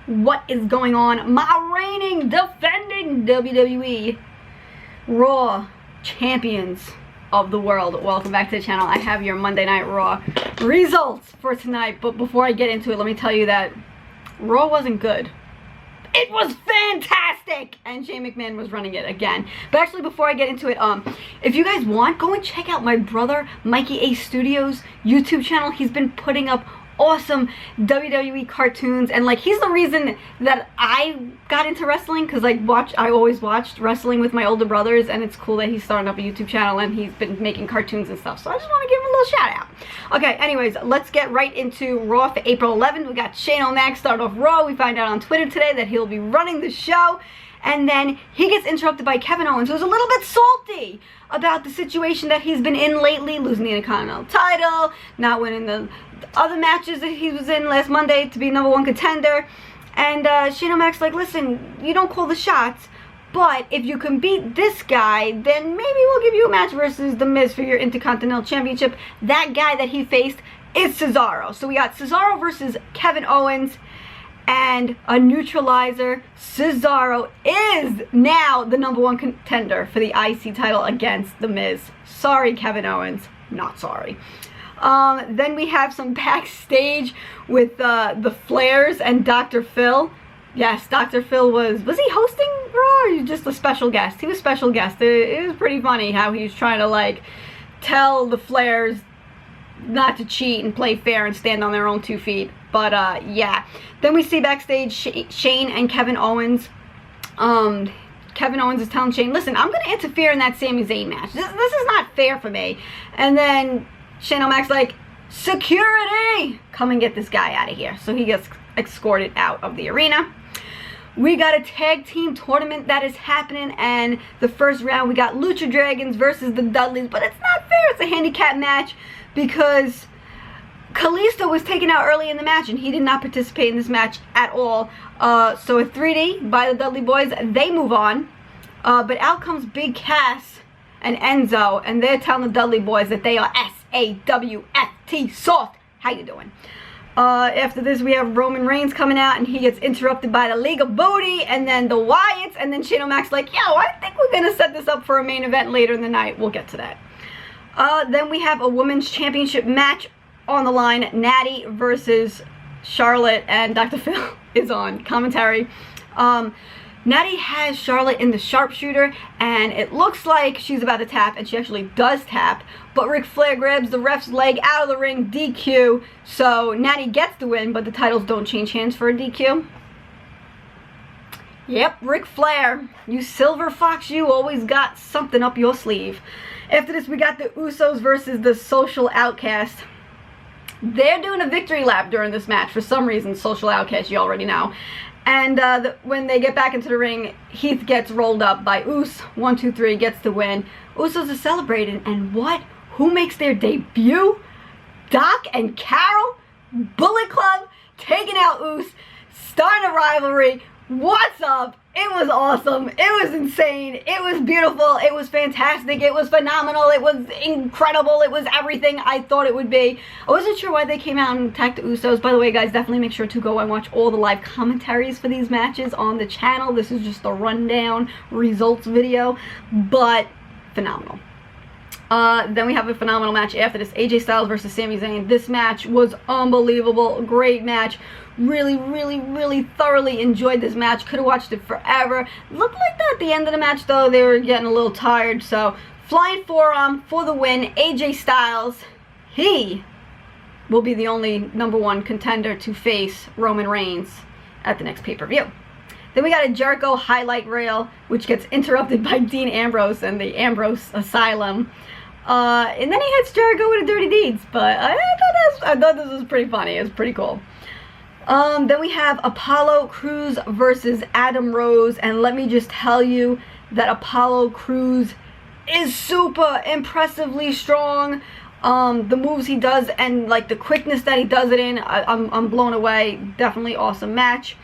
What is going on? My reigning, defending WWE Raw champions of the world. Welcome back to the channel. I have your Monday Night Raw results for tonight. But before I get into it, let me tell you that Raw wasn't good. It was fantastic! And Shane McMahon was running it again. But actually, before I get into it, if you guys want, go and check out my brother, Mikey A Studios YouTube channel. He's been putting up awesome WWE cartoons, and like he's the reason that I got into wrestling, because like I always watched wrestling with my older brothers, and it's cool that he's starting up a YouTube channel and he's been making cartoons and stuff, so I just want to give him a little shout out. Okay, anyways, let's get right into Raw for April 11th. We got Shane O'Mac start off Raw. We find out on Twitter today that he'll be running the show, and then he gets interrupted by Kevin Owens, who's a little bit salty about the situation that he's been in lately, losing the Intercontinental title, not winning the other matches that he was in last Monday to be #1 contender. And Shane O'Mac's like, listen, you don't call the shots, but if you can beat this guy, then maybe we'll give you a match versus The Miz for your Intercontinental Championship. That guy that he faced is Cesaro. So we got Cesaro versus Kevin Owens, and a neutralizer. Cesaro is now the #1 contender for the IC title against The Miz. Sorry, Kevin Owens. Not sorry. Then we have some backstage with the Flairs and Dr. Phil. Yes, Dr. Phil was he hosting Raw, or was just a special guest? He was special guest. It was pretty funny how he was trying to like tell the Flairs not to cheat and play fair and stand on their own 2 feet. But yeah. Then we see backstage Shane and Kevin Owens. Kevin Owens is telling Shane, listen, I'm going to interfere in that Sami Zayn match. This is not fair for me. And then Shane O'Mac's like, security! Come and get this guy out of here. So he gets escorted out of the arena. We got a tag team tournament that is happening, and the first round we got Lucha Dragons versus the Dudleys, but it's not fair. It's a handicap match because Kalisto was taken out early in the match and he did not participate in this match at all. So a 3D by the Dudley Boys, they move on. But out comes Big Cass and Enzo, and they're telling the Dudley Boys that they are SAWFT, soft. How you doing? After this, we have Roman Reigns coming out, and he gets interrupted by the League of Booty, and then the Wyatts, and then Shane O'Mac's like, yo, I think we're going to set this up for a main event later in the night. We'll get to that. Then we have a women's championship match on the line. Natty versus Charlotte, and Dr. Phil is on commentary. Natty has Charlotte in the sharpshooter, and it looks like she's about to tap, and she actually does tap, but Ric Flair grabs the ref's leg out of the ring, DQ, so Natty gets the win, but the titles don't change hands for a DQ. Yep, Ric Flair, you silver fox, you always got something up your sleeve. After this, we got the Usos versus the Social Outcast. They're doing a victory lap during this match for some reason. Social Outcast, you already know. And when they get back into the ring, Heath gets rolled up by Uso. 1, 2, 3, gets the win. Usos are celebrating, and what? Who makes their debut? Doc and Carol, Bullet Club, taking out Uso, starting a rivalry. What's up? It was awesome. It was insane. It was beautiful. It was fantastic. It was phenomenal. It was incredible. It was everything I thought it would be. I wasn't sure why they came out and attacked the Usos. By the way, guys, definitely make sure to go and watch all the live commentaries for these matches on the channel. This is just a rundown results video, but phenomenal. Then we have a phenomenal match after this. AJ Styles versus Sami Zayn. This match was unbelievable. Great match. Really, really, really thoroughly enjoyed this match. Could have watched it forever. Looked like that at the end of the match, though. They were getting a little tired. So, flying forearm for the win. AJ Styles, he will be the only #1 contender to face Roman Reigns at the next pay-per-view. Then we got a Jericho highlight reel, which gets interrupted by Dean Ambrose and the Ambrose Asylum. And then he hits Jericho with a Dirty Deeds. But I thought this was pretty funny. It was pretty cool. Then we have Apollo Crews versus Adam Rose, and let me just tell you that Apollo Crews is super impressively strong. The moves he does and like the quickness that he does it in, I'm blown away. Definitely awesome match.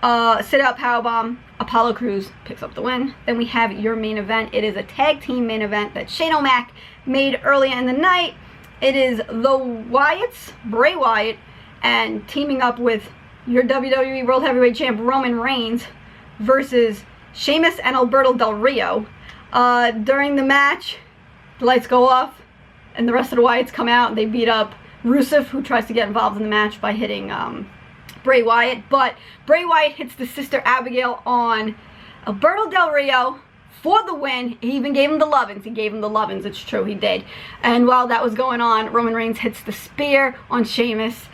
Sit out powerbomb. Apollo Crews picks up the win. Then we have your main event. It is a tag team main event that Shane O'Mac made earlier in the night. It is the Wyatts, Bray Wyatt, and teaming up with your WWE World Heavyweight Champ Roman Reigns versus Sheamus and Alberto Del Rio. During the match, the lights go off and the rest of the Wyatts come out and they beat up Rusev, who tries to get involved in the match by hitting Bray Wyatt. But Bray Wyatt hits the Sister Abigail on Alberto Del Rio for the win. He even gave him the lovin's. He gave him the lovin's. It's true, he did. And while that was going on, Roman Reigns hits the spear on Sheamus.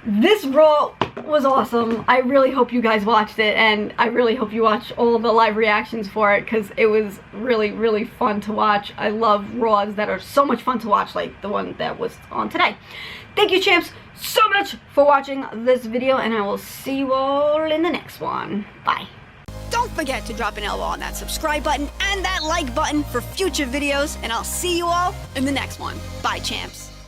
This Raw was awesome. I really hope you guys watched it, and I really hope you watch all of the live reactions for it, because it was really, really fun to watch. I love Raws that are so much fun to watch, like the one that was on today. Thank you, champs, so much for watching this video, and I will see you all in the next one. Bye. Don't forget to drop an elbow on that subscribe button and that like button for future videos, and I'll see you all in the next one. Bye, champs.